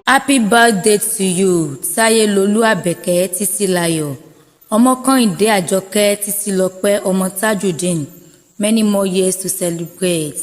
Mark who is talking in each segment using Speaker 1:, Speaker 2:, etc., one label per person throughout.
Speaker 1: Happy birthday to you, Tayelolu ABEKE TITILAYO. Ọmọ KEHINDE AJOKE TITILOPE ọmọ Tajudeen. Many more years to celebrate.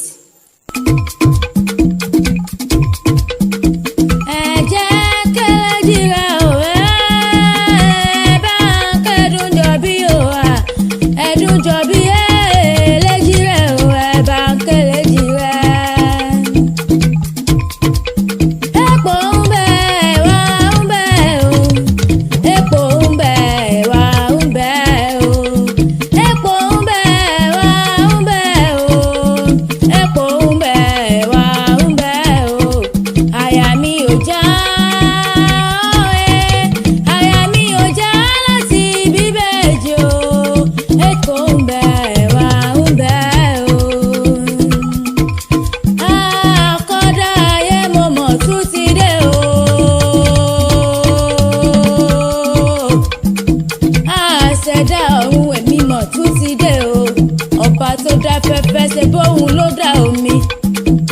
Speaker 2: Tó dá fẹ́fẹ́ ṣe bóun ló dá omi,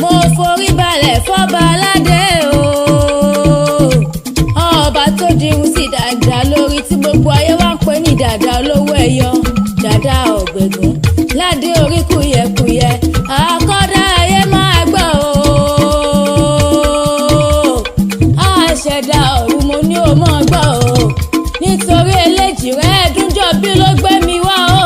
Speaker 2: mo forí balẹ̀ fọ́ba aládé o. Ọba tó dirun sí dàda lórí tí gbogbo ayé wá ń pè ní dàda olówó ẹyọ, dàda ọ̀gbẹ̀gùn ládé orí kúyẹkúyẹ, àkọ́dá ayé máa gbọ́ o. Àṣẹ̀dá ọ̀run mo ní o mọ̀ gbọ́ o, nítorí eléjì rẹ̀ ẹ̀dúnjọ́ bí ló gbé mi wá o.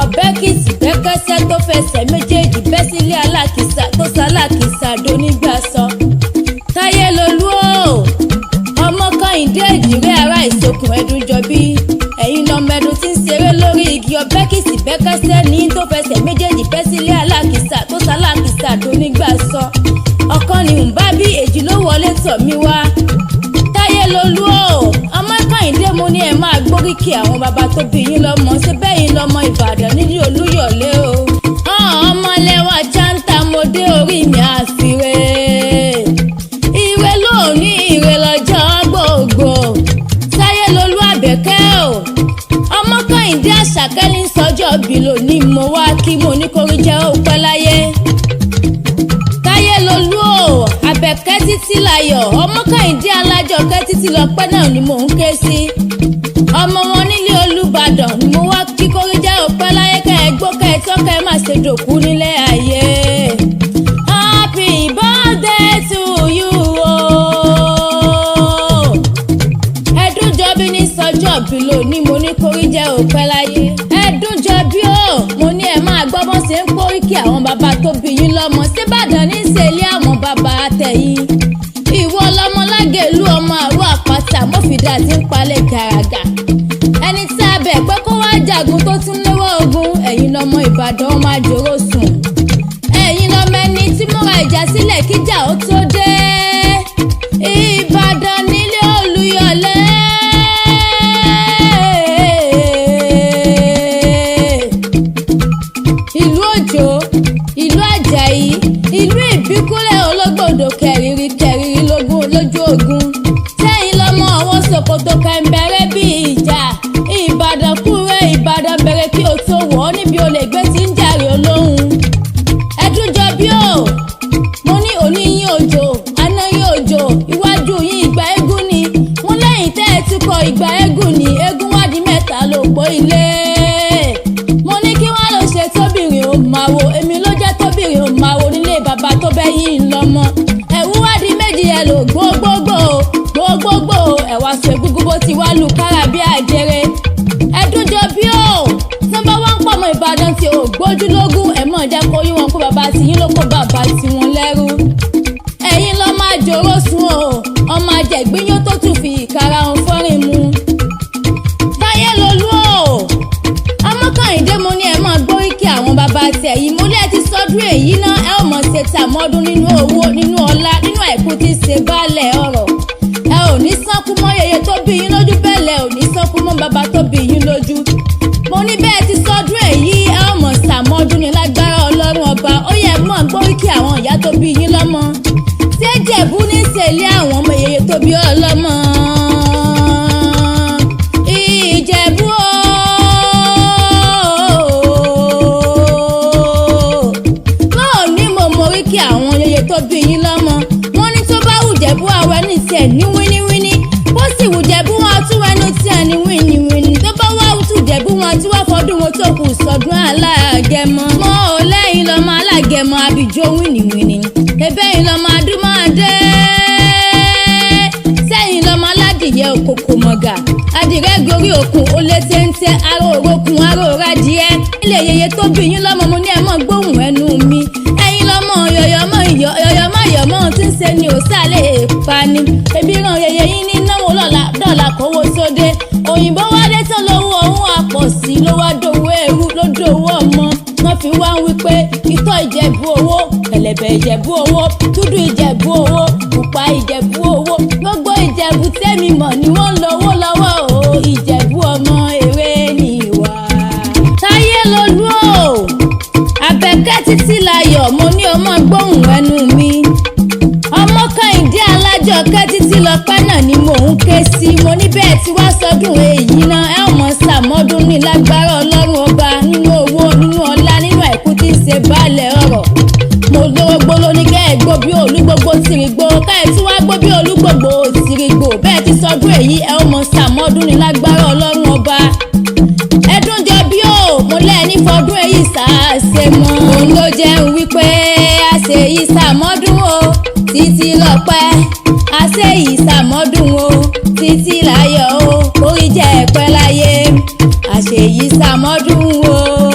Speaker 2: Ọ̀bẹ́kìtì bẹ́kẹ́sẹ́ tó fẹsẹ̀ méjèèjì bẹ́ sílé alákìsà tó sálákìsà donígbà sọ. Tayelolu o, ọmọ KEHINDE èjìrẹ́ ara ìsokùn ẹ̀dúnjọbí. Ẹ̀yin lọmọ ẹ̀dùn tí ń ṣeré lórí igi. Ọ̀bẹ́kìtì bẹ́kẹ́sẹ́ ní tó fẹsẹ̀ méjèèjì bẹ́ sílé alákìsà tó sálákìsà donígbà sọ. Ọ̀kan ni ń bá bí èjì ló wọlé tọ̀ mí wá. Tayelolu o, ọmọ KEHINDE mo ní ẹ máa gbóríkì àwọn bàbá tó bí yín lọ́mọ, ṣe bẹ́yìn lọ́mọ Ìbàdàn nílé Olúyọ̀lé o. Ọmọlẹ́wà Chanter mo dé orí mi àfiré. Ire lónìí ire lọ́jọ́ gbogbo. Tayelolu ABEKE o, ọmọ KEHINDE ASHAKE ní sọ́jọ́ bí lónìí mo wá kí mo ní kórí jẹ́ ó pẹ́ láyé. Tayelolu o, ABEKE TITILAYO, ọmọ KEHINDE alájọkẹ́ TITILOPE náà ni mò ń ké sí. Ọmọ wọn nílé Olúbàdàn ni mo wá kí kórí jẹ́ ó pẹ́ láyé, kẹ́ ẹ gbó kẹ́ ẹ tọ́ kẹ́ ẹ má ṣe dòkú nílé ayé. Happy birthday to you o. Ẹ̀dúnjọbí ní sọ́jọ́ bí lónìí mo ní kórí jẹ́ ó pẹ́ láyé. Ẹ̀dúnjọbí o, mo ní ẹ máa gbọ́ bọ́n ṣe ń kóríkì àwọn bàbá tó bí yín lọ́mọ, s'Íbàdàn ní ìṣẹ̀lẹ̀ àwọn bàbá àtẹ̀yìn. Ìwọ lọmọ Lágẹ̀lú ọmọ àrò àpáta mọ́fìdá tí ń palẹ̀ gàràgà. Ẹni tí a bẹ̀ pé kó wá jagun tó tún léwọ́ ogun. Ẹ̀yin lọmọ Ìbàdàn ọmọ àjòrò sùn. Ẹ̀yin lọmọ ẹni tí múra ìjà sílẹ̀ kíjà ó tó dé. Ìbàdàn nílé Olúyọ̀lé. Ìlú Òjò, ìlú Àjàyí, ìlú Ìbíkúnlẹ̀ ológbòdò kẹrìírí kẹrìírí lójú ogun. Sẹ́yìn lọ́mọ àwọn Sòkòtò kẹ̀ǹbẹ̀rẹ̀ bí ìjà. Ìbàdàn kúrẹ́ Ìbàdàn bẹ̀rẹ̀ kí o tó wọ̀ ọ́ níbi olè gbé tí ń jàre olóhùn. Ẹ̀dúnjọbí o, mo ní òní yín òjò, àná yín òjò, iwájú yín ìgbà eégún ni. Wọ́n lẹ́yìn tẹ́ ẹ ti kọ ìgbà eégún ni, eégún wádìí mẹ́ta ló pọ̀ ilé. Mo ní kí wọ́n lọ ṣe tóbìnrin ò máa wo, èmi ló jẹ́ tóbìnrin ò máa wo nílé bàbá tó bẹ́ yín lọ́mọ. Ẹ̀wú wádìí méjì ẹ lò gbogbogbò ẹ̀wà sọ egúngún bó ti wá lù kára bí àjẹrẹ. Ẹ̀dúnjọbí o, tí wọ́n bá wá ń pọ̀ mọ́ Ìbàdàn tí ò gbójú lógún, ẹ̀ mọ̀ jẹ́ kó yí wọn kó bàbá tí yín ló kó bàbá tí wọn lẹ́rú. Ẹ̀yin lọ́ máa jòrò sùn o, ọmọ àjẹgbíyán tó tún fi ìkara hàn fọ́rin mu. Tayelolu o, ọmọ KEHINDE mo ní ẹ máa gbóríkì àwọn bàbá tẹ̀ yìí. Mo lé ti sọ́dún èyí náà, ẹ ò mọ̀ ṣe tàmọ́dún nínú owó, nínú ọlá, nínú àìkú tí ṣe baálẹ̀ ọ̀rọ̀. Ẹ ò ní sánkú mọ́ yeye tó bí yín lójú, bẹ́ẹ̀ lẹ ò ní sánkú mọ́ bàbá tó bí yín lójú. Mo ní bẹ́ẹ̀ ti sọ́dún èyí, ẹ ò mọ̀ ṣàmọ́dún ní lágbára Ọlọ́run ọba. Ó yẹ mọ̀ gbóríkì àwọn ìyá tó bí yín lọ́mọ. Ṣé Ìjẹ̀bú ní ìṣẹ̀lẹ̀ àwọn ọmọ yeye tó bí ọlọ́mọ? Ìjẹ̀bú o, lóòní mo móríkì àwọn yeye tó bí yín lọ́mọ. Wọ́n ní tó bá tiẹ̀ ní wíníwíní bó sì wù jẹ̀bú wọn tún ẹnu tí ẹ̀ ní wíníwíní tó bá wá tún jẹ̀bú wọn tí wọ́n fọdún wọn tó kù sọdún alágẹmọ mọ́ ò lẹ́yìn lọ́mọ alágẹmọ àbíjó wíníwíní ebẹ́yìn lọ́mọ adúmọ̀dé sẹ́yìn lọ́mọ aládìyẹ òkòkò mọ̀gà adìrẹ gorí òkun ó lé téńté aró òrókun aró òradìẹ ilé yeye tó bí yín lọ́mọ mo ní ẹ mọ́ gbóhùn ẹnu mi ẹ̀yin lọ́mọ yọ̀yọ̀mọ́ yọ̀yọ̀mọ́ tí ń ṣe ni ò sálẹ̀ pani ebi ràn yeye yín ní náwó dọ́là kówó sóde òyìnbó wálé tó lówó òun àpọ̀ sí ló wá dòwó ẹrú ló dòwó ọmọ wọ́n fi wá ń wí pé itọ́ ìjẹ̀bú owó ẹ̀lẹ̀bẹ̀ ìjẹ̀bú owó dúdú ìjẹ̀bú owó pupa ìjẹ̀bú owó gbogbo ìjẹ̀bú tẹ́mi mọ̀ ni wọ́n ń lówó lọ́wọ́ o ìjẹ̀bú ọmọ èrè ni ìwà. táyé lolú o àbẹ̀kẹ́ títílayọ̀ mo ní ọmọ gbóhùn ẹnu mi ọmọ kẹ́hìndé alájọkẹ́ títílọpẹ́ náà ni mò ń ké sí mo ní bẹ́ẹ̀ tí wá sọdún èyí náà ẹ ò mọ̀ sàmọ́dún ní lágbára ọlọ́run ọba nínú owó nínú ọlá nínú àìkú tí ń ṣe baálẹ̀ ọ̀rọ̀ mo lówó gbóló ní kẹ́ ẹ̀ gbó bí olúgbogbo tìrìgbò kẹ́ ẹ̀ tí wá gbó bí olúgbogbo tìrìgbò bẹ́ẹ̀ tí sọdún èyí ẹ ò mọ̀ sàmọ́dún ní lágbára ọlọ́run ọba ẹdún jọ bí ó mo lẹ́ni fọdún èyí sàáṣe mọ́ òun ló jẹun wípé àṣẹ yìí sàmọ́dún o Títílọpẹ́ àṣẹ yìí sàmọ́dún o Títílayọ̀ o orí jẹ́ ẹ̀pẹ́ láyé àṣẹ yìí sàmọ́dún o.